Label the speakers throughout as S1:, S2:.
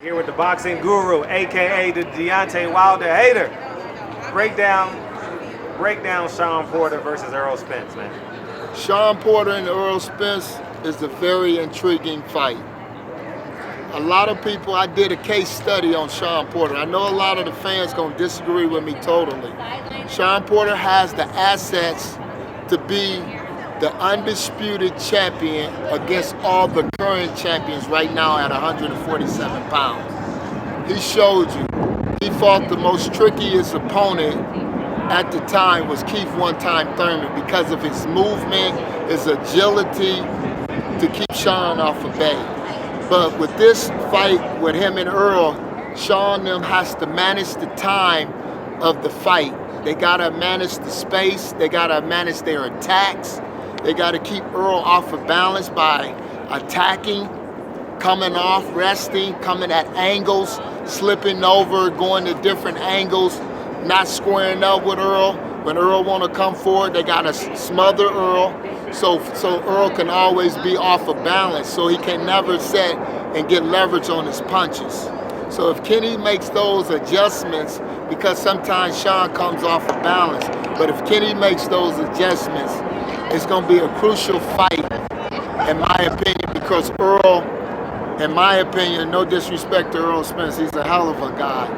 S1: Here with the boxing guru, aka the Deontay Wilder hater. Break down Shawn Porter versus Earl Spence, man.
S2: Shawn Porter and Earl Spence is a very intriguing fight. A lot of people, I did a case study on Shawn Porter. I know a lot of the fans gonna disagree with me totally. Shawn Porter has the assets to be the undisputed champion against all the current champions right now at 147 pounds. He showed you. He fought the most trickiest opponent at the time was Keith one-time Thurman because of his movement, his agility to keep Shawn off of bay. But with this fight with him and Earl, Shawn them has to manage the time of the fight. They gotta manage the space, they gotta manage their attacks. They got to keep Earl off of balance by attacking, coming off, resting, coming at angles, slipping over, going to different angles, not squaring up with Earl. When Earl want to come forward, they got to smother Earl so Earl can always be off of balance, so he can never set and get leverage on his punches. So if Kenny makes those adjustments, because sometimes Shawn comes off of balance, but if Kenny makes those adjustments, it's going to be a crucial fight, in my opinion, because Earl, in my opinion, no disrespect to Earl Spence, he's a hell of a guy.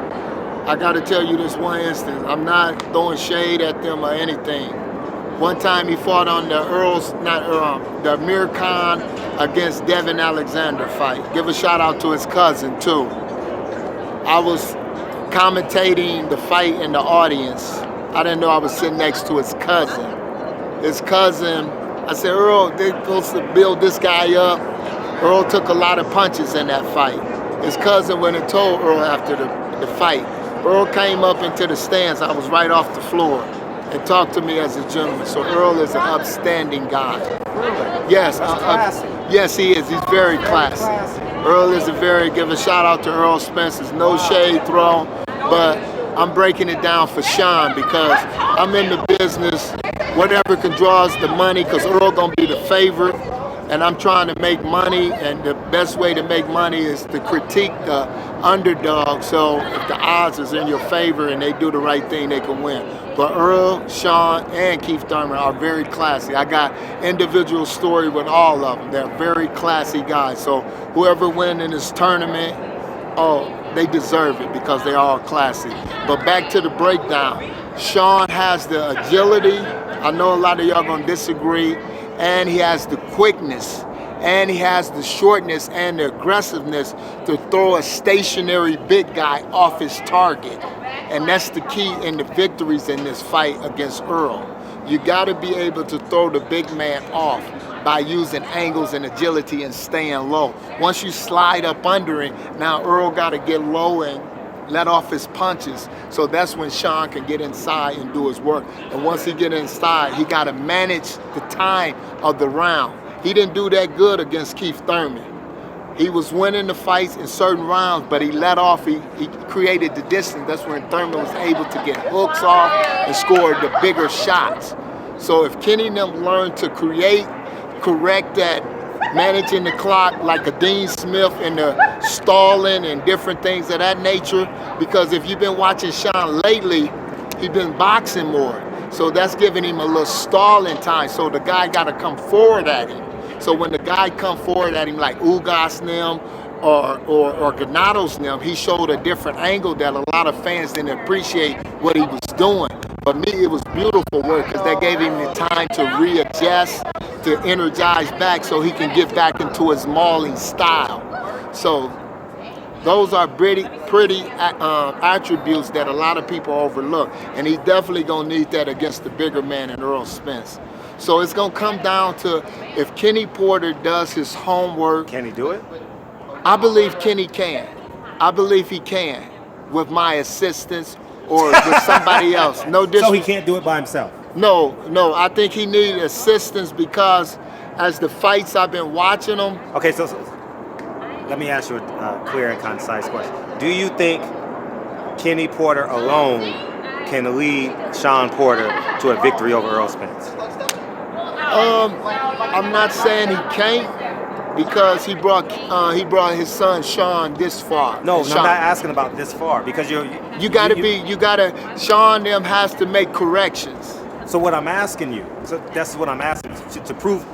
S2: I got to tell you this one instance. I'm not throwing shade at them or anything. One time he fought on the Amir Khan against Devin Alexander fight. Give a shout out to his cousin too. I was commentating the fight in the audience. I didn't know I was sitting next to his cousin. His cousin, I said, Earl, they're supposed to build this guy up. Earl took a lot of punches in that fight. His cousin went and told Earl after the fight. Earl came up into the stands. I was right off the floor and talked to me as a gentleman. So Earl is an upstanding guy.
S1: Really?
S2: Yes,
S1: classy.
S2: yes, he is. He's very classy. Earl is give a shout out to Earl Spence. There's no shade thrown, but I'm breaking it down for Shawn because I'm in the business. Whatever can draw us the money, because Earl gonna be the favorite, and I'm trying to make money, and the best way to make money is to critique the underdog. So if the odds is in your favor and they do the right thing, they can win. But Earl, Shawn, and Keith Thurman are very classy. I got individual story with all of them. They're very classy guys. So whoever wins in this tournament, they deserve it because they're all classy. But back to the breakdown. Shawn has the agility. I know a lot of y'all gonna disagree. And he has the quickness. And he has the shortness and the aggressiveness to throw a stationary big guy off his target. And that's the key in the victories in this fight against Earl. You gotta be able to throw the big man off by using angles and agility and staying low. Once you slide up under it, now Earl gotta get low and let off his punches. So that's when Shawn can get inside and do his work. And once he get inside, he gotta manage the time of the round. He didn't do that good against Keith Thurman. He was winning the fights in certain rounds, but he let off, he created the distance. That's when Thurman was able to get hooks off and score the bigger shots. So if Kenny and them learn to correct that, managing the clock like a Dean Smith and the stalling and different things of that nature, because if you've been watching Shawn lately, he's been boxing more. So that's giving him a little stalling time. So the guy got to come forward at him. So when the guy come forward at him like Ugas them or Granados them, he showed a different angle that a lot of fans didn't appreciate what he was doing. For me, it was beautiful work because that gave him the time to readjust, to energize back so he can get back into his mauling style. So those are pretty attributes that a lot of people overlook. And he's definitely going to need that against the bigger man in Earl Spence. So it's going to come down to if Kenny Porter does his homework.
S1: Can he do it?
S2: I believe Kenny can. I believe he can with my assistance or with somebody else. No disrespect.
S1: So he can't do it by himself?
S2: No. I think he needs assistance because as the fights I've been watching him.
S1: Okay, so let me ask you a clear and concise question. Do you think Kenny Porter alone can lead Shawn Porter to a victory over Earl Spence?
S2: I'm not saying he can't. because he brought his son Shawn this far.
S1: No, I'm
S2: Shawn,
S1: not asking about this far because
S2: Shawn them has to make corrections.
S1: So what I'm asking you, so that's what I'm asking to prove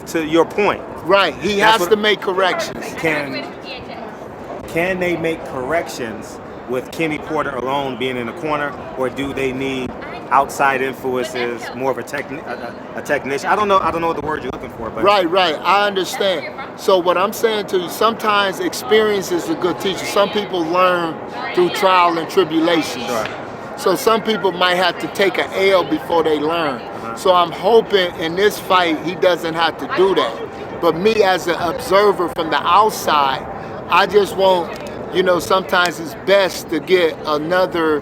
S1: to your point.
S2: Right, he has to make corrections.
S1: Can they make corrections with Kenny Porter alone being in the corner, or do they need outside influences, more of a technician? I don't know what the word you're looking for, but
S2: right, I understand. So what I'm saying to you, sometimes experience is a good teacher. Some people learn through trial and tribulations.
S1: Sure.
S2: So some people might have to take an L before they learn. So I'm hoping in this fight he doesn't have to do that. But me as an observer from the outside, I just want, sometimes it's best to get another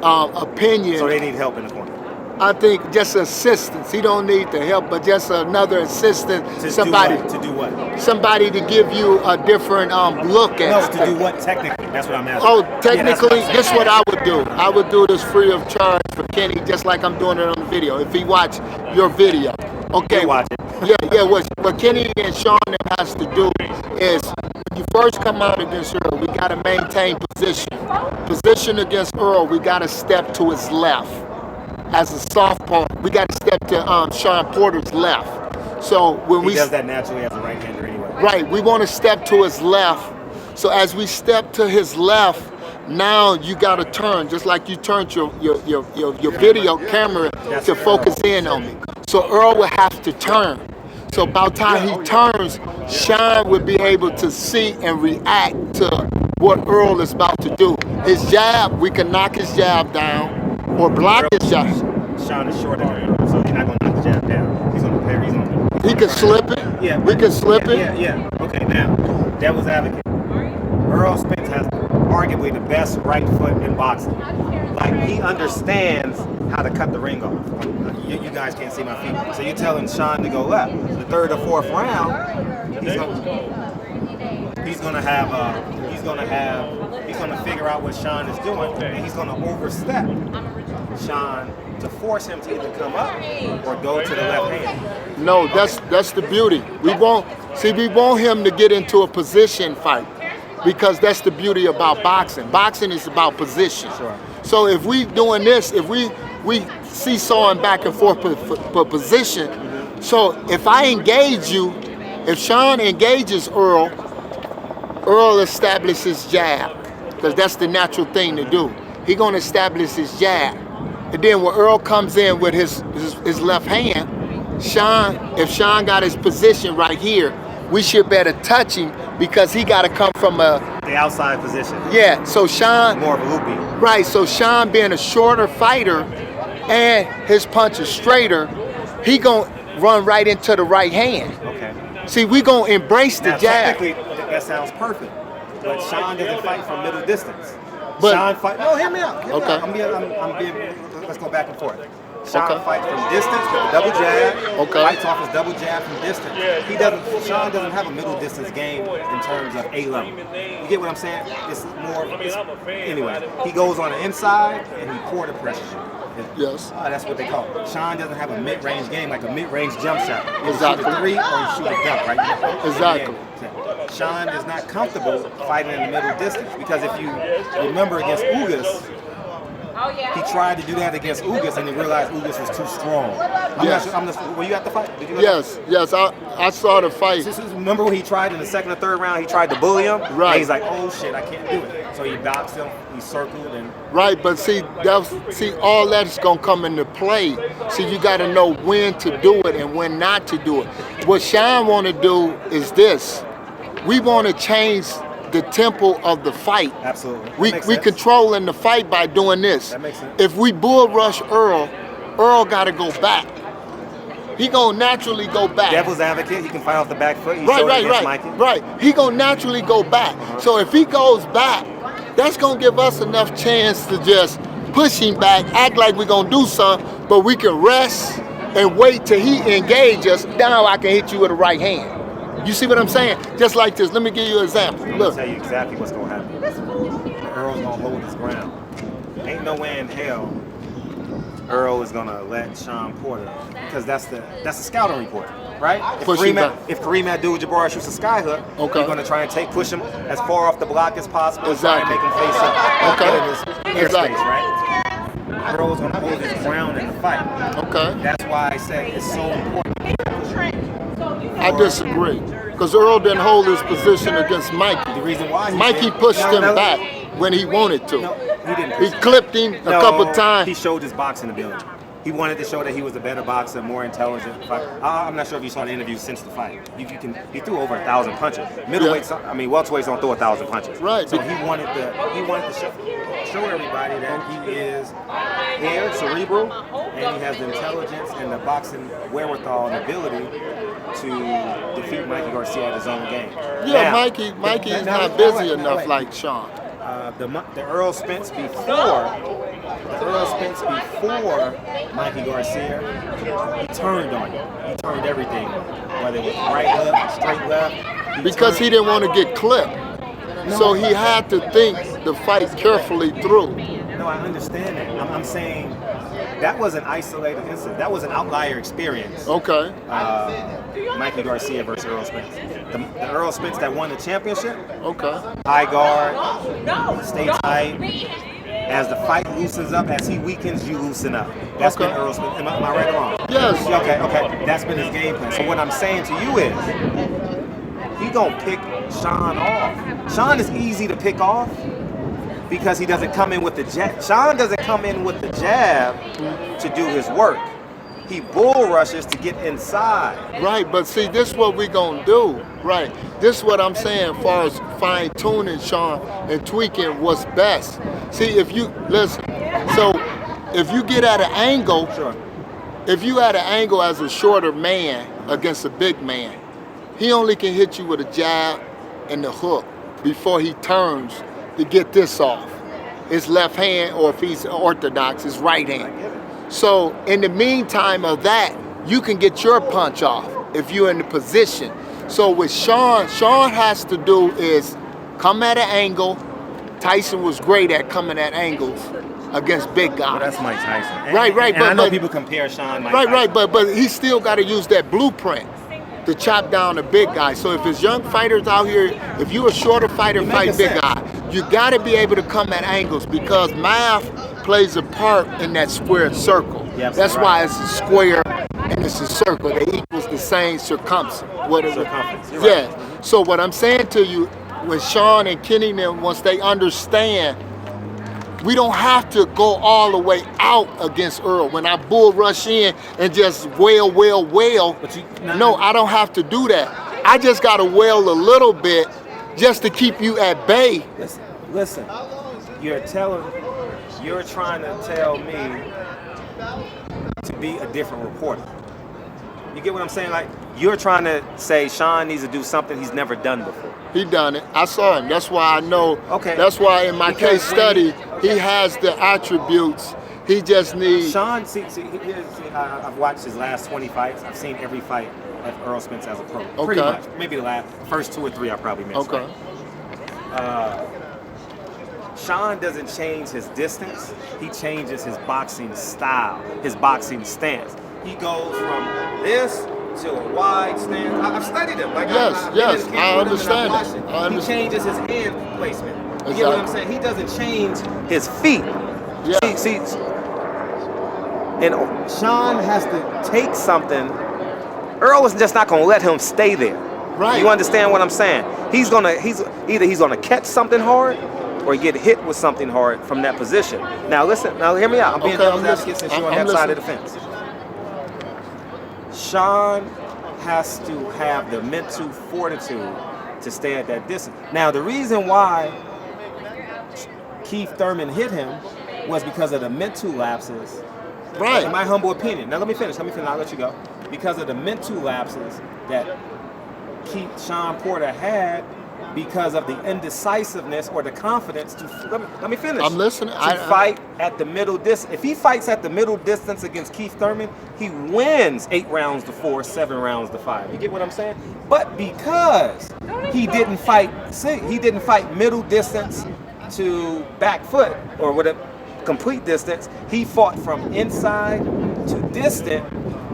S2: opinion.
S1: So they need help in the corner.
S2: I think just assistance. He don't need the help, but just another assistant.
S1: To do what?
S2: Somebody to give you a different look at.
S1: No, to do what technically? That's what I'm asking.
S2: Oh, technically, this is what I would do. I would do this free of charge for Kenny, just like I'm doing it on the video. If he watch your video, okay.
S1: He'll watch it.
S2: Yeah. What Kenny and Shawn has to do is, when you first come out against Earl, we got to maintain position. Position against Earl, we got to step to his left. As a southpaw, we got to step to Shawn Porter's left. So when
S1: he does that naturally as a right-hander anyway.
S2: Right, we want to step to his left. So as we step to his left, now you got to turn, just like you turned your video camera to focus in on me. So Earl will have to turn. So by the time he turns, Shawn will be able to see and react to what Earl is about to do. His jab, we can knock his jab down or block his jab.
S1: Shawn is shorter than Earl, so he's not going to knock the jab down. He's going to parry.
S2: He can slip it.
S1: Yeah.
S2: We can slip it.
S1: Yeah. Okay, now, devil's advocate. Earl Spence has arguably the best right foot in boxing. Like, he understands how to cut the ring off. You guys can't see my feet. So you're telling Shawn to go left. The third or fourth round, he's gonna figure out what Shawn is doing, and he's gonna overstep Shawn to force him to either come up or go to the left hand.
S2: No, that's the beauty. We want him to get into a position fight, because that's the beauty about boxing. Boxing is about position.
S1: Sure.
S2: So if we doing this, if we seesawing back and forth for position, so if I engage you, if Shawn engages Earl establishes jab, because that's the natural thing to do. He gonna establish his jab. And then when Earl comes in with his left hand, if Shawn got his position right here, we should better touch him, because he got to come from the
S1: outside position.
S2: Yeah, so Shawn,
S1: more of a loopy.
S2: Right, so Shawn being a shorter fighter and his punch is straighter, he gonna run right into the right hand.
S1: Okay.
S2: See, we gonna embrace the jab.
S1: Technically, that sounds perfect, but Shawn doesn't fight from middle distance.
S2: But
S1: Shawn fight. No, hear me out.
S2: Okay.
S1: I'm being. Let's go back and forth. Shawn fights from distance with a double jab.
S2: Okay.
S1: Fights off his double jab from distance. Shawn doesn't have a middle distance game in terms of A level. You get what I'm saying? It's more. Anyway, he goes on the inside and he quarter pressures you.
S2: Yes.
S1: That's what they call it. Shawn doesn't have a mid-range game, like a mid-range jump shot. You
S2: Exactly.
S1: shoot a three or you shoot a dunk, right?
S2: Exactly.
S1: Yeah. Shawn is not comfortable fighting in the middle distance, because if you remember against Ugas, he tried to do that against Ugas and he realized Ugas was too strong. Were you at the fight? Did you
S2: Yes, I saw the fight.
S1: Remember when he tried in the second or third round, he tried to bully him?
S2: Right.
S1: And he's like, oh shit, I can't do it. So he boxed him, he circled, and...
S2: Right, but see, all that's gonna come into play. See, you gotta know when to do it and when not to do it. What Shawn wanna do is this. We wanna change the tempo of the fight.
S1: Absolutely.
S2: We controlling the fight by doing this.
S1: That makes sense.
S2: If we bull rush Earl gotta go back. He gonna naturally go back.
S1: Devil's advocate, he can fight off the back foot.
S2: Right. He gonna naturally go back. So if he goes back, that's gonna give us enough chance to just push him back, act like we're gonna do something, but we can rest and wait till he engage us. Now I can hit you with the right hand. You see what I'm saying? Just like this. Let me give you an example.
S1: I'm
S2: Look.
S1: gonna tell you exactly what's gonna happen. Earl's gonna hold his ground. Ain't no way in hell Earl is gonna let Shawn Porter, because that's the scouting report, right? If Kareem Abdul-Jabbar shoots a sky hook,
S2: okay,
S1: you're gonna try and push him as far off the block as possible,
S2: exactly,
S1: and make him face up,
S2: okay,
S1: in his airspace, right? Earl's gonna hold his ground in the fight.
S2: Okay.
S1: That's why I say it's so important.
S2: I disagree, because Earl didn't hold his position against Mikey.
S1: The reason why
S2: Mikey pushed him back when he wanted to.
S1: No, he didn't.
S2: He clipped him a couple times.
S1: He showed his boxing ability. He wanted to show that he was a better boxer, more intelligent. I'm not sure if you saw the interview since the fight. He threw over 1,000 punches. Middleweights, welterweights don't throw 1,000 punches.
S2: Right.
S1: So he wanted to show everybody that he is here, cerebral, and he has the intelligence and the boxing wherewithal and ability to defeat Mikey Garcia at his own game.
S2: Yeah, now, Mikey is not busy enough like Shawn.
S1: The Earl Spence before Mikey Garcia, he turned on you. He turned everything, whether it was right hook, straight left.
S2: Because he didn't want to get clipped. So he had to think the fight carefully through.
S1: No, I understand that. I'm saying that was an isolated incident. That was an outlier experience.
S2: Okay.
S1: Mikey Garcia versus Earl Spence. The Earl Spence that won the championship.
S2: Okay.
S1: High guard, stay tight. As the fight loosens up, as he weakens, you loosen up. That's been Earl Spence. Am I right or wrong?
S2: Yes.
S1: Okay. That's been his game plan. So what I'm saying to you is, he gonna pick Shawn off. Shawn is easy to pick off because he doesn't come in with the jab. Shawn doesn't come in with the jab to do his work. He bull rushes to get inside.
S2: Right, but see, this is what we're going to do. Right. This is what I'm saying as far as fine-tuning Shawn and tweaking what's best. See, if you, listen, so if you get at an angle, if you at an angle as a shorter man against a big man, he only can hit you with a jab and the hook before he turns to get this off. His left hand, or if he's orthodox, his right hand. So in the meantime of that, you can get your punch off if you're in the position. So what Shawn has to do is come at an angle. Tyson was great at coming at angles against big guys.
S1: Well, that's Mike Tyson.
S2: Right.
S1: And I know people compare Shawn, Mike Tyson.
S2: Right, but he still got to use that blueprint to chop down a big guy. So if there's young fighters out here, if you're a shorter fighter, fight big guy, you got to be able to come at angles, because math plays a part in that square circle. That's why it's a square and it's a circle. They equals the same circumference.
S1: Circumference.
S2: Yeah. Right. So what I'm saying to you, with Shawn and Kenny, once they understand, we don't have to go all the way out against Earl. When I bull rush in and just wail, no, I don't have to do that. I just got to wail a little bit just to keep you at bay.
S1: Listen, you're trying to tell me to be a different reporter. You get what I'm saying? Like, you're trying to say Shawn needs to do something he's never done before.
S2: He done it. I saw him. That's why I know.
S1: Okay.
S2: That's why in my case study, he has the attributes. He just needs.
S1: Shawn, I've watched his last 20 fights. I've seen every fight of Earl Spence as a pro.
S2: Okay.
S1: Pretty much. Maybe the first 2 or 3 I probably missed.
S2: Okay.
S1: Shawn doesn't change his distance. He changes his boxing style, his boxing stance. He goes from this to a wide stance. I've studied him. Like
S2: yes, I understand it.
S1: He changes his hand placement. You
S2: Exactly.
S1: get what I'm saying? He doesn't change his feet.
S2: Yeah.
S1: See, and Shawn has to take something. Earl is just not going to let him stay there.
S2: Right.
S1: You understand what I'm saying? He's either gonna catch something hard or get hit with something hard from that position. Now listen, now hear me out. I'm being devil's advocate since you're on that side of the fence. Shawn has to have the mental fortitude to stay at that distance. Now the reason why Keith Thurman hit him was because of the mental lapses.
S2: Right.
S1: In my humble opinion. Now let me finish, I'll let you go. Because of the mental lapses that Shawn Porter had, because of the indecisiveness or the confidence to let me finish.
S2: I'm listening.
S1: To fight at the middle distance. If he fights at the middle distance against Keith Thurman, he wins 8 rounds to 4, 7 rounds to 5. You get what I'm saying? But because he didn't fight middle distance to back foot or whatever, complete distance. He fought from inside to distant.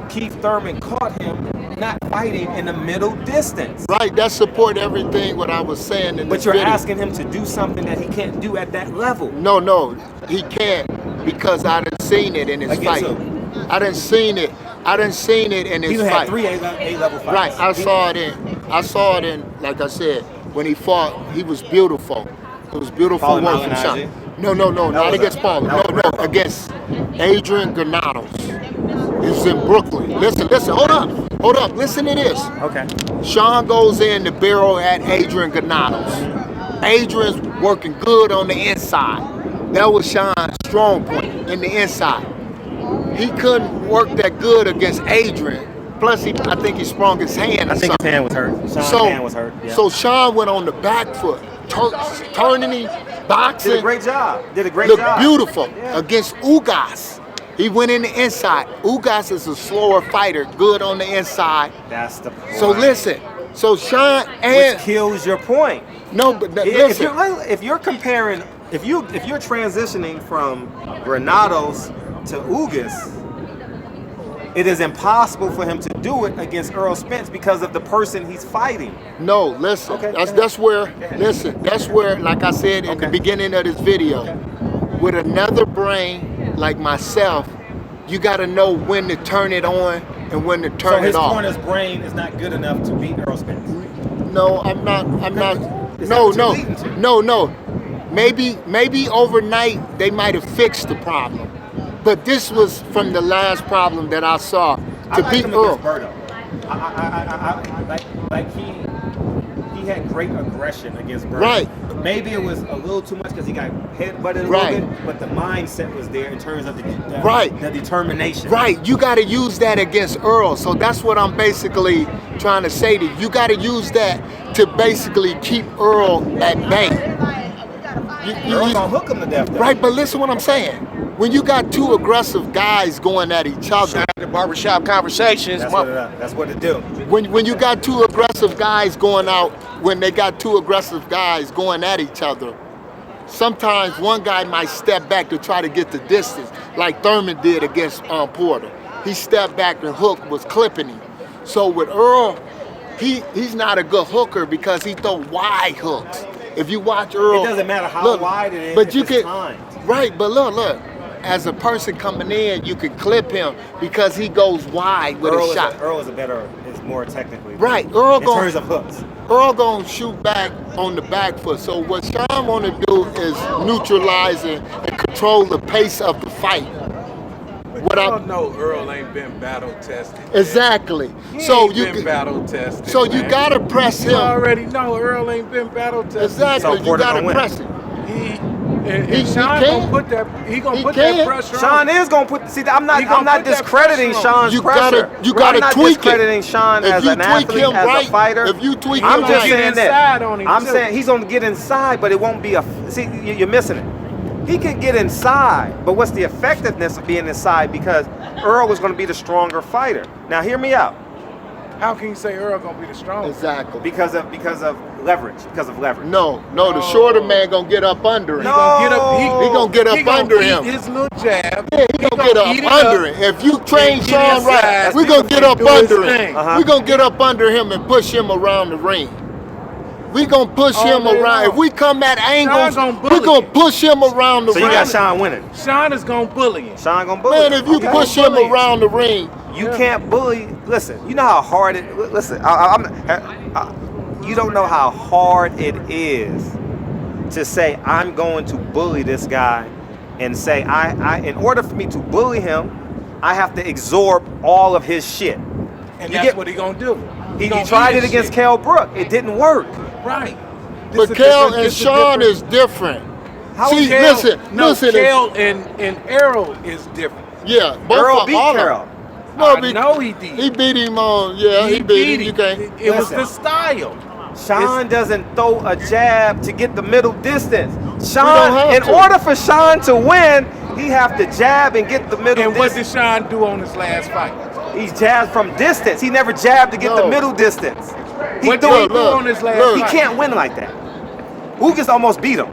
S1: Keith Thurman caught him not fighting in the middle distance.
S2: Right, that support everything what I was saying in
S1: But
S2: this
S1: you're
S2: video.
S1: asking him to do something that he can't do at that level.
S2: No, he can't because I done seen it in his
S1: Against
S2: fight.
S1: who?
S2: I done seen it in his
S1: He
S2: fight.
S1: had 3 A-level fights.
S2: Right, I saw it in, like I said, when he fought, he was beautiful. It was beautiful
S1: Paulie
S2: work from
S1: Malignaggi?
S2: Shawn. No, not
S1: was
S2: against Paul. No, against Adrian Granados. He's in Brooklyn. Listen, hold up, listen to this.
S1: Okay.
S2: Shawn goes in to barrel at Adrian Granados. Adrian's working good on the inside. That was Shawn's strong point, in the inside. He couldn't work that good against Adrian. Plus, I think he sprung his hand.
S1: I think his hand was hurt. Shawn's hand was hurt. Yeah.
S2: So Shawn went on the back foot, turning, boxing.
S1: Did a great job.
S2: Looked beautiful
S1: Yeah.
S2: against Ugas. He went in the inside. Ugas is a slower fighter, good on the inside.
S1: That's the point.
S2: So listen, so Shawn and
S1: Which kills your point.
S2: no, but
S1: If
S2: listen.
S1: you're comparing, if you're transitioning from Granados to Ugas, it is impossible for him to do it against Earl Spence because of the person he's fighting.
S2: No, listen.
S1: Okay,
S2: That's where. Listen. That's where, like I said in the beginning of this video, with another brain like myself, you got to know when to turn it on and when to
S1: So
S2: turn
S1: his
S2: it off.
S1: corner's brain is not good enough to beat Earl Spence.
S2: No, I'm not.
S1: Is that what you're leading to?
S2: No. Maybe overnight they might have fixed the problem, but this was from the last problem that I saw
S1: I
S2: to
S1: liked
S2: beat
S1: him
S2: Earl.
S1: against Berto. Like he had great aggression against Berto.
S2: Right.
S1: Maybe it was a little too much because he got headbutted a
S2: Right.
S1: little bit, but the mindset was there in terms of the
S2: Right.
S1: determination.
S2: Right, you got to use that against Earl. So that's what I'm basically trying to say to you. You got to use that to basically keep Earl at bay.
S1: Earl's gonna hook him to death. Though.
S2: Right, but listen what I'm saying. When you got two aggressive guys going at each other,
S3: The barbershop conversations.
S1: That's what it do.
S2: when you got two aggressive guys going out, when they got two aggressive guys going at each other, sometimes one guy might step back to try to get the distance, like Thurman did against Porter. He stepped back and Hook was clipping him. So with Earl, he's not a good hooker because he throw wide hooks. If you watch Earl,
S1: It doesn't matter how wide it is,
S2: but
S1: if
S2: you
S1: it's
S2: can
S1: timed.
S2: right. But look. As a person coming in, you can clip him because he goes wide with a shot.
S1: Earl is more technically.
S2: Right, Earl
S1: in terms of hooks.
S2: Earl gonna shoot back on the back foot. So what Shawn wanna do is neutralize and control the pace of the fight.
S3: What I don't know, Earl ain't been battle tested.
S2: Exactly.
S3: So you been battle tested.
S2: So you gotta press him.
S3: You already know Earl ain't been battle tested.
S2: Exactly.
S1: So
S2: You gotta
S1: win.
S2: press him.
S3: And Shawn gonna put that. He gonna put that pressure on.
S1: Shawn is gonna put. See, I'm not
S3: put that
S1: discrediting
S3: pressure on.
S1: Sean's pressure.
S2: You gotta
S1: I'm not
S2: tweak it.
S1: discrediting Sean
S2: If
S1: as
S2: you
S1: an
S2: tweak
S1: athlete,
S2: him
S1: as
S2: right,
S1: a fighter.
S2: if you tweak
S1: I'm
S2: him
S1: just
S2: right.
S1: saying
S3: Get inside on him,
S1: that. I'm
S3: too.
S1: saying he's gonna get inside, but it won't be a. See, you're missing it. He can get inside, but what's the effectiveness of being inside? Because Earl was gonna be the stronger fighter. Now, hear me out.
S3: How can you say Earl gonna be the strongest?
S2: Exactly.
S1: Because of leverage. Because of leverage.
S2: No, the shorter man gonna get up under him.
S1: No.
S2: He gonna get up under him.
S3: His little jab.
S2: Yeah, he gonna get
S3: eat
S2: up
S3: it
S2: under him. If you train
S3: and get
S2: Shawn right,
S3: inside.
S2: we gonna get up
S3: Do his
S2: under him.
S3: thing.
S1: Uh-huh.
S2: We gonna get up under him and push him around the ring. We gonna push him
S3: day
S2: around.
S3: long.
S2: If we come at angles,
S3: gonna
S2: we
S3: bully
S2: gonna
S3: him.
S2: push him around the
S1: So
S2: ring.
S1: you got Sean winning.
S3: Sean is gonna bully him.
S1: Sean gonna bully.
S2: Man,
S1: him.
S2: if you
S1: Okay.
S2: push him
S3: bully him.
S2: around the ring,
S1: You can't bully. Listen, you know how hard it. Listen, you don't know how hard it is to say I'm going to bully this guy, and say I in order for me to bully him, I have to absorb all of his shit.
S3: And
S1: You
S3: that's
S1: get-
S3: what he gonna do.
S1: He
S3: gonna
S1: tried
S3: eat
S1: it
S3: his
S1: against
S3: shit.
S1: Kell Brook. It didn't work.
S3: Right.
S2: but Kel and Shawn is different. See, listen.
S3: Kel and Errol is different.
S2: Yeah, both
S1: Earl
S2: of
S1: beat
S2: all of
S1: Carroll.
S2: them. No,
S3: I know he did.
S2: He beat him on. Yeah, he beat him. You can't.
S3: It was
S1: Listen.
S3: the style.
S1: Sean doesn't throw a jab to get the middle distance.
S2: don't
S1: Sean,
S2: have
S1: in
S2: to.
S1: order for Sean to win, he have to jab and get the middle
S3: And what did
S1: distance.
S3: Sean do on his last fight?
S1: He jabbed from distance. He never jabbed to get the
S2: No.
S1: middle distance. He
S3: What
S1: threw
S3: did he
S1: it.
S3: do on his last
S2: look.
S1: He
S3: fight?
S1: can't win like that. Ugas almost beat him.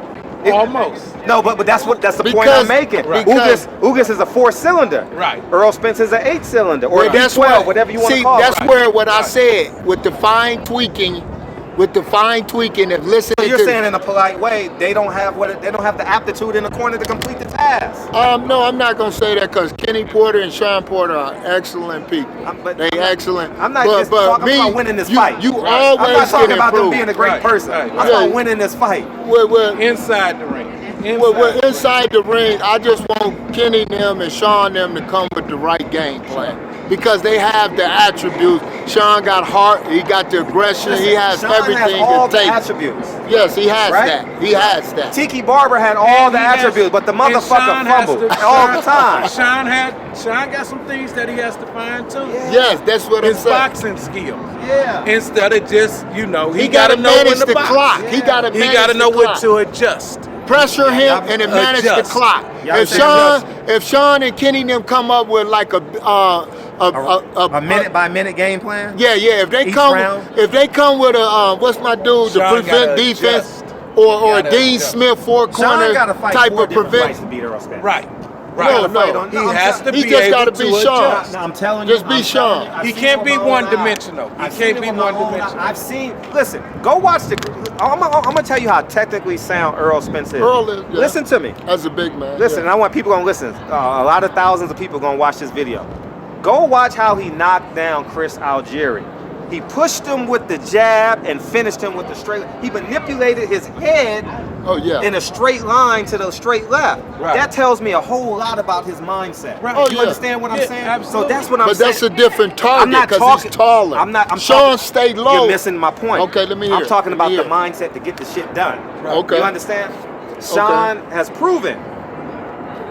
S3: Almost.
S1: No, but that's the point
S2: Because-
S1: I'm making.
S2: right.
S1: Ugas is a 4-cylinder.
S3: Right.
S1: Earl Spence is an 8-cylinder or
S2: Well, that's
S1: 12,
S2: where,
S1: whatever you want to
S2: see,
S1: call it.
S2: that's where what I said with the fine tweaking, and listening
S1: So you're
S2: to.
S1: saying in a polite way, they don't have the aptitude in the corner to complete the task.
S2: No, I'm not gonna say that because Kenny Porter and Shawn Porter are excellent people. Excellent.
S1: I'm not
S2: but,
S1: just
S2: but
S1: talking
S2: me,
S1: about winning this
S2: you,
S1: fight.
S2: You
S3: Right.
S2: always
S1: I'm not talking
S2: can
S1: about them
S2: improve.
S1: being a great
S3: Right,
S1: person.
S3: right.
S1: I'm talking about winning this fight.
S3: Inside the ring.
S2: Inside the ring, I just want Kenny them and Shawn them to come with the right game plan because they have the attributes. Shawn got heart, he got the aggression, he has
S1: Shawn
S2: everything
S1: has all
S2: it
S1: the
S2: takes.
S1: attributes.
S2: Yes, he has
S1: Right?
S2: that. He has that.
S1: Tiki Barber had all the
S3: And he has-
S1: attributes, but the
S3: and
S1: motherfucker
S3: Shawn has
S1: fumbled
S3: to-
S1: all the time.
S3: Shawn got some things that he has to find too.
S2: Yes, that's what I'm
S3: His
S2: saying.
S3: boxing skills.
S1: Yeah.
S3: Instead of just, he
S2: He
S3: gotta
S2: gotta
S3: know when
S2: manage
S3: to
S2: the
S3: box.
S2: clock. He
S1: Yeah.
S2: gotta
S3: He
S2: manage
S3: gotta know
S2: the
S3: what
S2: clock.
S3: to adjust.
S2: Pressure him
S1: y'all
S2: and then manage the
S3: adjust.
S2: clock.
S1: Y'all
S2: If
S1: say
S2: Shawn and Kenny them come up with like a
S1: minute by minute game plan.
S2: Yeah. If they
S1: Each
S2: come,
S1: round?
S2: if they come with a what's my dude to
S3: Shawn
S2: prevent
S3: gotta
S2: defense,
S3: adjust.
S2: or a
S3: Gotta
S2: Dean
S3: adjust.
S2: Smith four
S1: Shawn
S2: corner
S1: got to fight
S2: type
S1: 4
S2: of
S1: different fights to
S2: prevent.
S1: beat Earl Spence.
S3: Right.
S2: No,
S3: Right. He has to
S2: He
S3: be
S2: just
S3: able
S2: gotta
S3: to
S2: be Shawn.
S3: adjust.
S1: No, I'm telling you.
S2: Just be
S1: I'm
S2: Shawn.
S1: telling you, I've
S3: He
S1: seen
S3: can't
S1: it
S3: be
S1: with my own
S3: one-dimensional.
S1: eyes.
S3: He
S1: I've
S3: can't
S1: seen it
S3: be
S1: with my own
S3: one-dimensional.
S1: eyes. I've seen. Listen, go watch the. I'm gonna tell you how technically sound Earl Spence is.
S2: Earl is, yeah.
S1: Listen to me.
S2: As a big man.
S1: Listen,
S2: yeah.
S1: I want people gonna listen. A lot of thousands of people gonna watch this video. Go watch how he knocked down Chris Algieri. He pushed him with the jab and finished him with the straight. He manipulated his head
S2: Oh yeah.
S1: in a straight line to the straight left.
S3: Right.
S1: That tells me a whole lot about his mindset.
S3: Right.
S2: Oh,
S1: You
S2: yeah.
S1: understand what I'm
S3: Yeah,
S1: saying?
S3: absolutely.
S1: So that's what I'm
S2: But
S1: saying.
S2: that's a different
S1: I'm
S2: target
S1: not
S2: because
S1: talking.
S2: he's taller.
S1: I'm
S2: Shawn
S1: talking-
S2: stayed low.
S1: You're missing my point.
S2: Okay, let me hear
S1: I'm
S2: it.
S1: talking
S2: Let
S1: about
S2: me
S1: the
S2: hear it.
S1: mindset to get the shit done.
S3: Right.
S2: Okay.
S1: You understand? Shawn has proven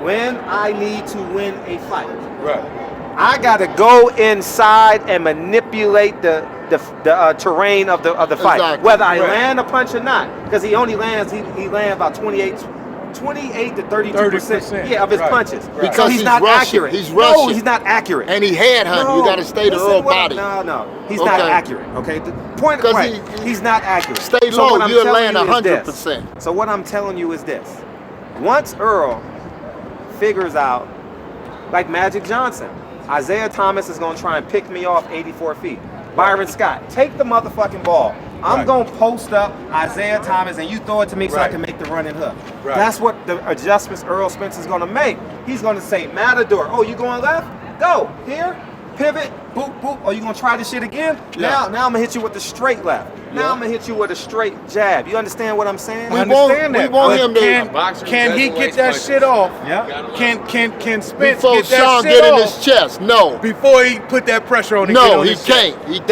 S1: when I need to win a fight,
S3: Right.
S1: I gotta go inside and manipulate the terrain of the fight,
S2: Exactly.
S1: whether I
S3: Right.
S1: land a punch or not, because he only lands about 28 to 32%.
S3: 30%.
S1: Yeah, of his
S3: Right.
S1: punches.
S3: Right.
S1: So
S2: Because
S1: he's
S2: he's
S1: not
S2: rushing.
S1: accurate.
S2: He's
S1: No,
S2: rushing.
S1: he's not accurate.
S2: And he headhunt.
S1: No,
S2: You got to stay the
S1: listen
S2: Earl
S1: what-
S2: body.
S1: No, he's not
S2: Okay.
S1: accurate. Okay, the point.
S2: 'Cause
S1: Right, he's not accurate.
S2: Stay
S1: So
S2: low,
S1: what I'm
S2: you'll
S1: telling
S2: land
S1: you is
S2: 100%.
S1: this. So what I'm telling you is this: once Earl figures out, like Magic Johnson, Isaiah Thomas is gonna try and pick me off 84 feet. Byron Scott, take the motherfucking ball. I'm
S3: Right.
S1: gonna post up Isaiah Thomas and you throw it to me so I
S3: Right.
S1: can make the running hook.
S3: Right.
S1: That's what the adjustments Earl Spence is gonna make. He's gonna say, Matador, oh, you going left? Go. Here, pivot, boop, boop. Oh, you gonna try this shit again?
S2: Yeah.
S1: Now I'm gonna hit you with the straight left. Now
S2: Yeah.
S1: I'm gonna hit you with a straight jab. You understand what I'm saying?
S2: We
S3: I
S2: want-
S3: understand
S2: we
S3: that.
S2: want
S3: but
S2: him to-
S3: can,
S4: Boxers,
S3: can he get that
S4: featherweights,
S3: shit off?
S1: Yeah.
S3: Can Spence
S2: Before
S3: get that
S2: Shawn
S3: shit
S2: get in
S3: off
S2: his chest. No.
S3: before he put that pressure on him?
S2: No, he can't. He can't.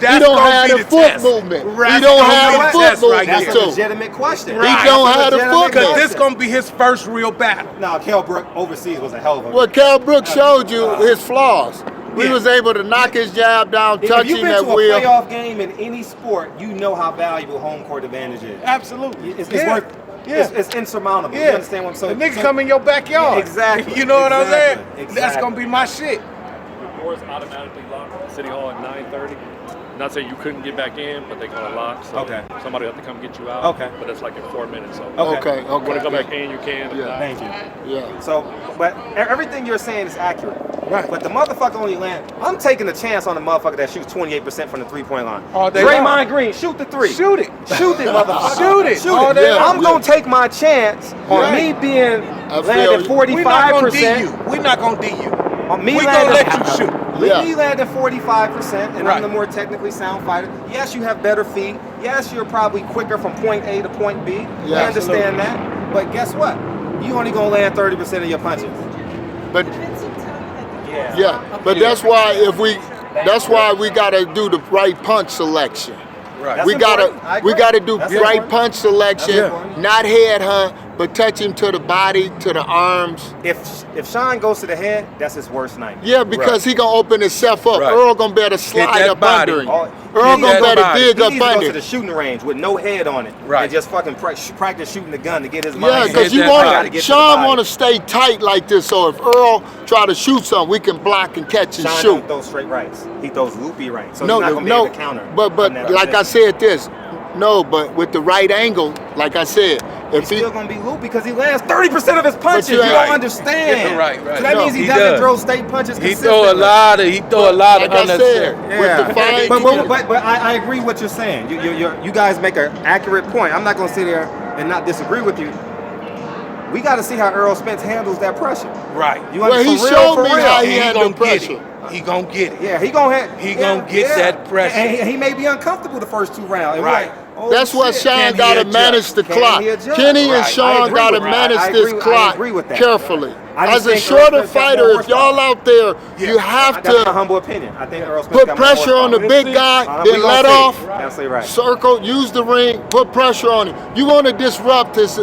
S3: That's
S2: He don't
S3: gonna
S2: have
S3: be
S2: the foot
S3: test.
S2: movement.
S3: Right.
S2: He don't
S3: That's
S2: have
S3: gonna
S2: the
S3: be
S2: foot
S3: test right
S2: movement
S1: That's
S3: there.
S1: a
S2: too.
S1: legitimate question.
S3: Right.
S2: He don't
S1: That's a
S2: have the
S1: legitimate
S2: foot
S3: Because
S2: movement.
S3: this gonna be his first real battle.
S1: No, Kell Brook overseas was a hell of a.
S2: Well, Kell Brooks showed you his flaws. We
S3: Yeah.
S2: was able to knock his jab down,
S1: If
S2: touch
S1: you've
S2: him
S1: been
S2: at
S1: to a
S2: will.
S1: playoff game in any sport, you know how valuable home court advantage is.
S3: Absolutely.
S1: It's
S3: Yeah.
S1: worth.
S3: Yeah.
S1: It's insurmountable.
S3: Yeah.
S1: You understand what I'm saying?
S3: The nigga come in your backyard.
S1: Exactly.
S3: You know what I'm saying?
S1: Exactly.
S3: That's gonna be my shit.
S4: Doors automatically locked at City Hall at 9:30. Not saying you couldn't get back in, but they're gonna lock. So
S1: Okay.
S4: somebody will have to come get you out.
S1: Okay.
S4: But it's like in 4 minutes. So
S2: Okay,
S4: if you want to come
S2: yeah.
S4: back in, you can. If
S2: Yeah.
S4: not,
S1: Thank you.
S2: Yeah.
S1: So, but everything you're saying is accurate.
S3: Right.
S1: But the motherfucker only land. I'm taking a chance on the motherfucker that shoots 28% from the 3-point line.
S3: All day
S1: Draymond
S3: long.
S1: Green, shoot the three.
S3: Shoot it.
S1: Shoot it, motherfucker.
S3: Shoot it.
S1: Shoot
S3: All
S1: it.
S3: day
S2: Yeah.
S1: I'm gonna take my chance on
S3: Right.
S1: me being
S2: I feel
S1: landing
S2: you.
S3: We're not gonna D
S1: 45%.
S3: you. We're not gonna D you.
S1: On me
S3: We gonna
S1: landing,
S3: let you shoot.
S2: Yeah.
S1: Me landing 45%, and
S3: Right.
S1: I'm the more technically sound fighter. Yes, you have better feet. Yes, you're probably quicker from point A to point B.
S2: Yeah,
S1: I understand that. But guess what? You only gonna land 30% of your punches.
S2: But
S1: Yeah.
S2: yeah, but that's why we gotta do the right punch selection.
S3: Right.
S1: That's
S2: We gotta
S1: important. I agree.
S2: do
S1: That's
S2: right
S1: important.
S2: punch selection,
S1: That's important.
S2: not head hunt, but touch him to the body, to the arms.
S1: If Shawn goes to the head, that's his worst nightmare.
S2: Yeah, because he gonna open himself up.
S3: Right.
S2: Earl gonna be able to slide
S3: that
S2: up
S3: body.
S2: under him.
S1: Oh,
S2: Earl
S1: he
S2: gonna
S1: needs
S2: be able to
S3: body.
S2: dig
S1: He
S2: up
S1: needs to go
S2: under
S1: to the
S2: him.
S1: shooting range with no head on it,
S3: Right.
S1: and just fucking practice shooting the gun to get his
S2: Yeah,
S1: mind.
S2: because
S3: Hit
S2: you
S3: that
S2: want
S3: body.
S1: Get to the
S2: Shawn
S1: body.
S2: want to stay tight like this. So if Earl try to shoot something, we can block and catch and
S1: Shawn
S2: shoot.
S1: don't throw straight rights. He throws loopy rights. So
S2: No,
S1: he's not gonna be able to counter.
S2: but
S1: from that
S2: like I
S1: position.
S2: said, this. No, but with the right angle, like I said,
S1: He's still gonna be looped because he lands 30% of his punches. You don't understand.
S3: Yeah, right.
S1: So that means he doesn't throw straight punches consistently.
S3: He throw a lot of
S2: like
S3: unnecessary.
S1: But I agree what you're saying. You guys make an accurate point. I'm not gonna sit there and not disagree with you. We got to see how Errol Spence handles that pressure.
S3: Right.
S2: He showed me how he handled pressure.
S3: He gonna get it.
S1: Yeah, he gonna
S3: get that pressure.
S1: And he may be uncomfortable the first 2 rounds.
S3: Right.
S2: That's what Shawn got to manage the clock. Kenny and Shawn got to manage this clock carefully. As a shorter fighter, if y'all out there, you have
S1: That's my
S2: to
S1: humble opinion. I think Errol Spence
S2: put
S1: got more
S2: pressure on the
S1: horsepower.
S2: big guy, then let off,
S1: Absolutely right.
S2: circle, use the ring, put pressure on him. You want to disrupt his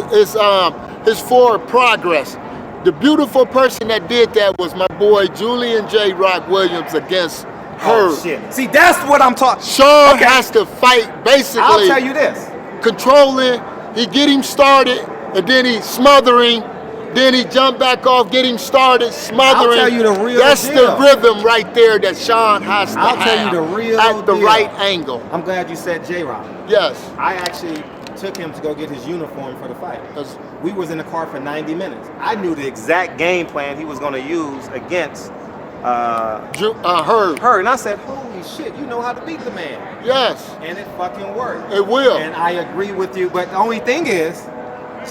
S2: forward progress. The beautiful person that did that was my boy Julian J. Rock Williams against her.
S1: Oh, shit. See, that's what I'm talking.
S2: Shawn has to fight basically.
S1: I'll tell you this.
S2: Controlling, he get him started, and then he smothering, then he jump back off, get him started, smothering.
S1: I'll tell you the real
S2: That's
S1: deal.
S2: the rhythm right there that Shawn has to
S1: I'll
S2: have
S1: tell you the real
S2: at the
S1: deal.
S2: right angle.
S1: I'm glad you said J-Rock.
S2: Yes.
S1: I actually took him to go get his uniform for the fight. Because we was in the car for 90 minutes. I knew the exact game plan he was going to use against her. And I said, holy shit, you know how to beat the man.
S2: Yes.
S1: And it fucking worked.
S2: It will.
S1: And I agree with you. But the only thing is,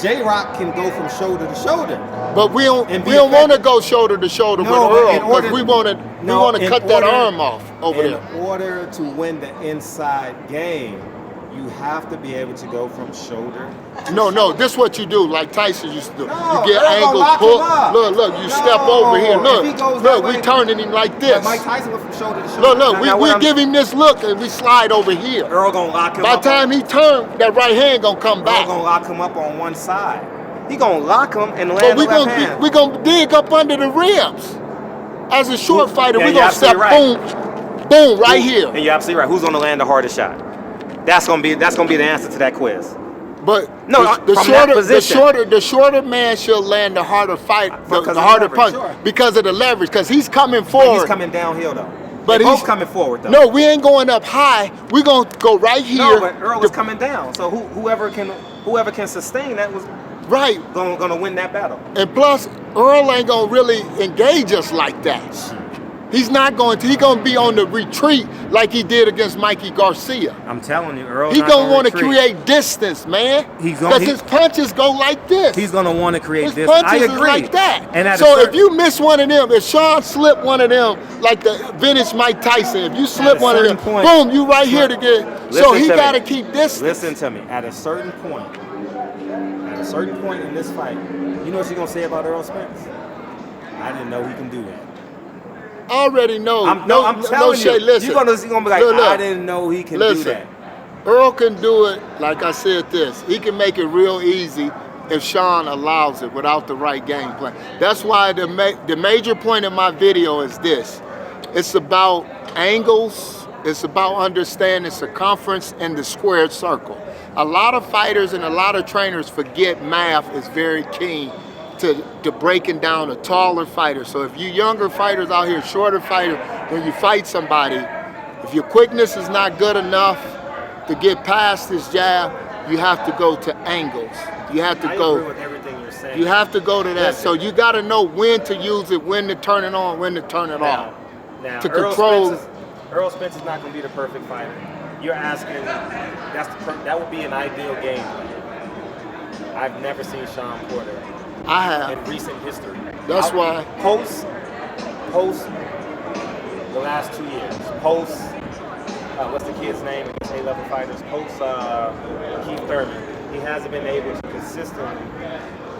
S1: J-Rock can go from shoulder to shoulder.
S2: But we don't want to go shoulder to shoulder with Earl because we want to cut that arm off over there.
S1: In order to win the inside game, you have to be able to go from shoulder to
S2: No, this is what you do, like Tyson used to do.
S1: No,
S2: you get
S1: Earl
S2: angle
S1: gonna
S2: pull.
S1: lock him up.
S2: Look, you step over here.
S1: if he goes that
S2: Look, we
S1: way-
S2: turning him like this.
S1: But Mike Tyson went from shoulder to shoulder.
S2: Look, we give him this look and we slide over here.
S1: Earl gonna lock him
S2: By
S1: up.
S2: the time he turn, that right hand gonna come
S1: Earl
S2: back.
S1: gonna lock him up on one side. He gonna lock him and
S2: But
S1: land the left hand.
S2: we gonna dig up under the ribs. As a short fighter,
S1: Yeah,
S2: we
S1: you're
S2: gonna step
S1: absolutely
S2: boom, right here.
S1: And you're absolutely right. Who's gonna land the hardest shot? That's gonna be the answer to that quiz.
S2: But
S1: No,
S2: the
S1: from that position.
S2: the shorter man should land the harder fight,
S1: Because
S2: the
S1: of
S2: harder
S1: leverage,
S2: punch
S1: sure.
S2: because of the leverage. Because he's coming
S1: But
S2: forward.
S1: he's coming downhill though.
S2: But
S1: They're
S2: he's
S1: both coming forward though.
S2: No, we ain't going up high. We're gonna go right here.
S1: No, but Earl was coming down. So whoever can sustain that was
S2: right.
S1: gonna win that battle.
S2: And plus, Earl ain't gonna really engage us like that. He's not going to. He's gonna be on the retreat like he did against Mikey Garcia.
S1: I'm telling you, Earl.
S2: He's gonna want to create distance, man. Because his punches go like this.
S1: He's gonna want to create
S2: his
S1: distance.
S2: punches
S1: I agree.
S2: is like that.
S1: And
S2: so if you miss one of them, if Shawn slipped one of them, like the vintage Mike Tyson, if you slip one of them, boom, you right here to get. So he got to keep distance.
S1: Listen to me. At a certain point in this fight, you know what you're gonna say about Earl Spence? I didn't know he can do that.
S2: I already know.
S1: I'm telling you.
S2: Listen.
S1: You're gonna be like,
S2: look.
S1: I didn't know he can do that.
S2: Earl can do it, like I said this. He can make it real easy if Shawn allows it without the right game plan. That's why the major point of my video is this. It's about angles. It's about understanding circumference and the squared circle. A lot of fighters and a lot of trainers forget math is very key to breaking down a taller fighter. So if you younger fighters out here, shorter fighter, when you fight somebody, if your quickness is not good enough to get past this jab, you have to go to angles. You have to go.
S1: I agree with everything you're saying.
S2: You have to go to that. So you got to know when to use it, when to turn it on, when to turn it off.
S1: Now,
S2: to control.
S1: Earl Spence is not going to be the perfect fighter. You're asking. That would be an ideal game plan. I've never seen Shawn Porter.
S2: I have.
S1: In recent history.
S2: That's why.
S1: Post the last 2 years. Post, what's the kid's name against A-level fighters? Post Keith Thurman. He hasn't been able to consistently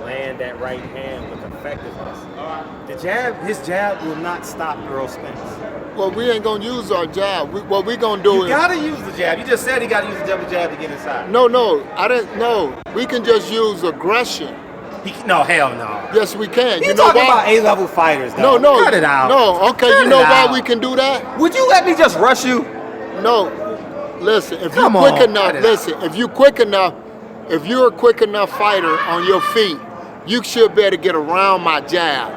S1: land that right hand with effectiveness. His jab will not stop Earl Spence.
S2: Well, we ain't gonna use our jab. What we gonna do is...
S1: You gotta use the jab. You just said he gotta use the double jab to get inside.
S2: No, I didn't know. We can just use aggression.
S1: No, hell no.
S2: Yes, we can.
S1: You know talking about A-level fighters, though.
S2: No.
S1: Cut it out.
S2: No, okay.
S1: Cut
S2: you know why
S1: out.
S2: we can do that?
S1: Would you let me just rush you?
S2: No. Listen, if
S1: Come
S2: you're quick
S1: on,
S2: enough, if you're a quick enough fighter on your feet, you should be able to get around my jab.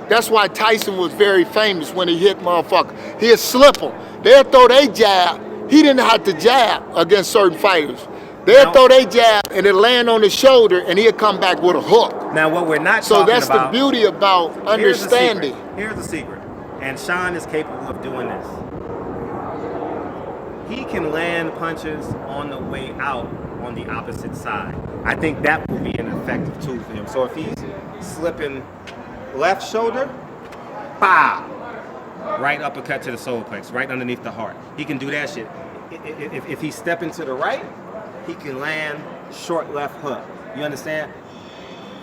S2: That's why Tyson was very famous when he hit motherfucker. He'd slip them. They'll throw their jab. He didn't have to jab against certain fighters. They'll throw their jab and it'll land on the shoulder and he'll come back with a hook.
S1: Now, what we're not
S2: So
S1: talking
S2: that's
S1: about,
S2: the beauty about understanding.
S1: Here's the secret. And Shawn is capable of doing this. He can land punches on the way out on the opposite side. I think that will be an effective tool for him. So if he's slipping left shoulder, pow! Right uppercut to the solar plex, right underneath the heart. He can do that shit. If he's stepping to the right, he can land short left hook. You understand?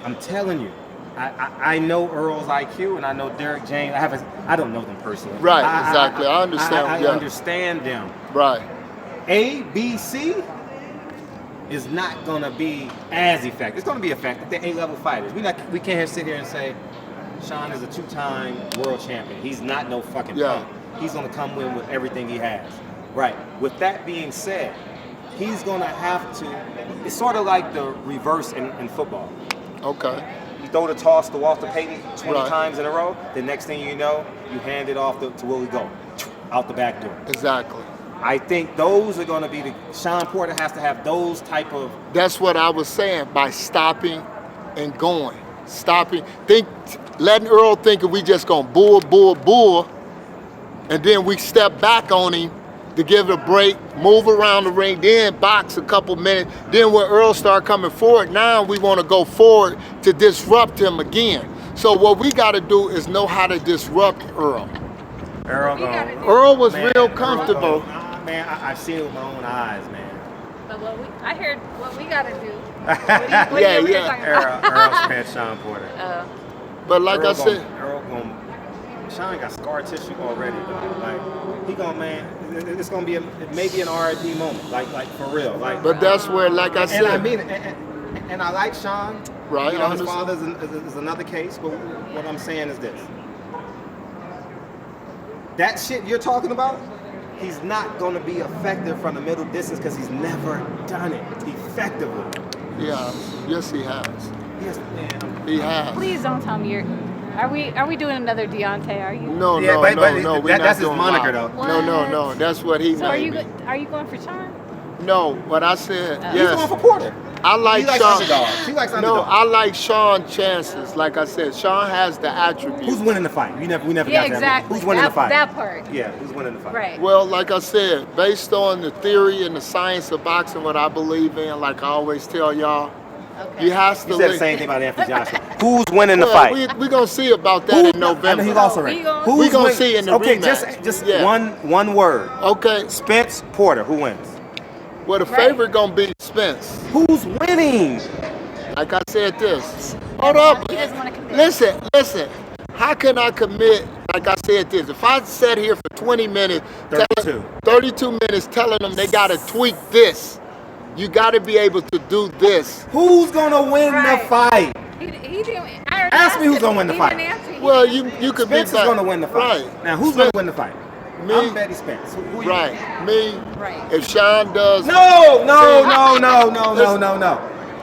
S1: I'm telling you. I know Earl's IQ and I know Derek James. I don't know them personally.
S2: Right, exactly. I understand.
S1: I understand them.
S2: Right.
S1: A, B, C is not gonna be as effective. It's gonna be effective. They're A-level fighters. We can't sit here and say Shawn is a 2-time world champion. He's not no fucking punk. He's gonna come in with everything he has. Right. With that being said, he's gonna have to. It's sort of like the reverse in football.
S2: Okay.
S1: You throw the toss to Walter Payton 20 times in a row, the next thing you know, you hand it off to Willie Go, out the back door.
S2: Exactly.
S1: I think those are going to be Shawn Porter has to have those type of.
S2: That's what I was saying by stopping and going. Stopping, letting Earl think that we just going bull, and then we step back on him to give it a break, move around the ring, then box a couple minutes. Then when Earl start coming forward, now we want to go forward to disrupt him again. So what we got to do is know how to disrupt Earl. Earl was real comfortable.
S1: Man, I've seen it with my own eyes, man.
S5: But I heard what we got to do.
S1: Earl Spence, Shawn Porter.
S2: But like I said,
S1: Shawn got scar tissue already, though. Like he gonna, man, it's gonna be maybe an RIP moment, like for real, like.
S2: But that's where, like I said,
S1: and I mean, and I like Shawn.
S2: Right.
S1: You know, his father is another case, but what I'm saying is this: that shit you're talking about, he's not gonna be effective from the middle distance because he's never done it effectively.
S2: Yeah. Yes, he has.
S1: Yes, man.
S2: He has.
S5: Please don't tell me you're. Are we doing another Deontay? Are you?
S2: No.
S1: That's his moniker, though.
S2: No. That's what he
S5: So
S2: named.
S5: are you going for Shawn?
S2: No, what I said.
S1: He's
S2: Yes.
S1: going for Porter.
S2: I like
S1: He likes
S2: Shawn.
S1: underdogs. He likes underdogs.
S2: No, I like Shawn chances. Like I said, Shawn has the attributes.
S1: Who's winning the fight? We never got
S5: Yeah,
S1: that.
S5: exactly.
S1: Who's winning the fight?
S5: That part.
S1: Yeah, who's winning the fight?
S5: Right.
S2: Well, like I said, based on the theory and the science of boxing, what I believe in, like I always tell y'all,
S5: Okay.
S2: you have to.
S1: You said the same thing about Anthony Joshua. Who's winning the fight?
S2: We're gonna see about that in November.
S1: I know he lost already.
S2: We gonna see in the
S1: Okay,
S2: rematch.
S1: just
S2: Yeah.
S1: one word.
S2: Okay.
S1: Spence, Porter. Who wins?
S2: Well, the favorite gonna be Spence.
S1: Who's winning?
S2: Like I said this. Hold up.
S5: He doesn't want to commit.
S2: Listen. How can I commit? Like I said this. If I sat here for 20 minutes, 32 minutes telling them they gotta tweak this. You gotta be able to do this.
S1: Who's gonna win the fight?
S5: He didn't. I already
S1: Ask me who's
S5: asked
S1: gonna
S5: him.
S1: win the
S5: He
S1: fight.
S5: didn't answer. He
S2: Well,
S5: didn't
S2: you could be
S1: Spence is gonna win the fight.
S2: Right.
S1: Now, who's gonna win the fight?
S2: Me.
S1: I'm Betty Spence. Who you
S2: Right.
S1: think?
S2: Me.
S5: Right.
S2: If Shawn does.
S1: No.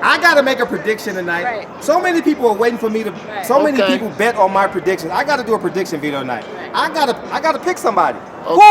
S1: I gotta make a prediction tonight.
S5: Right.
S1: So many people are waiting for me to.
S5: Right.
S1: So many
S2: Okay.
S1: people bet on my predictions. I gotta do a prediction video tonight.
S5: Right.
S1: I gotta pick somebody.
S2: Okay.
S1: Who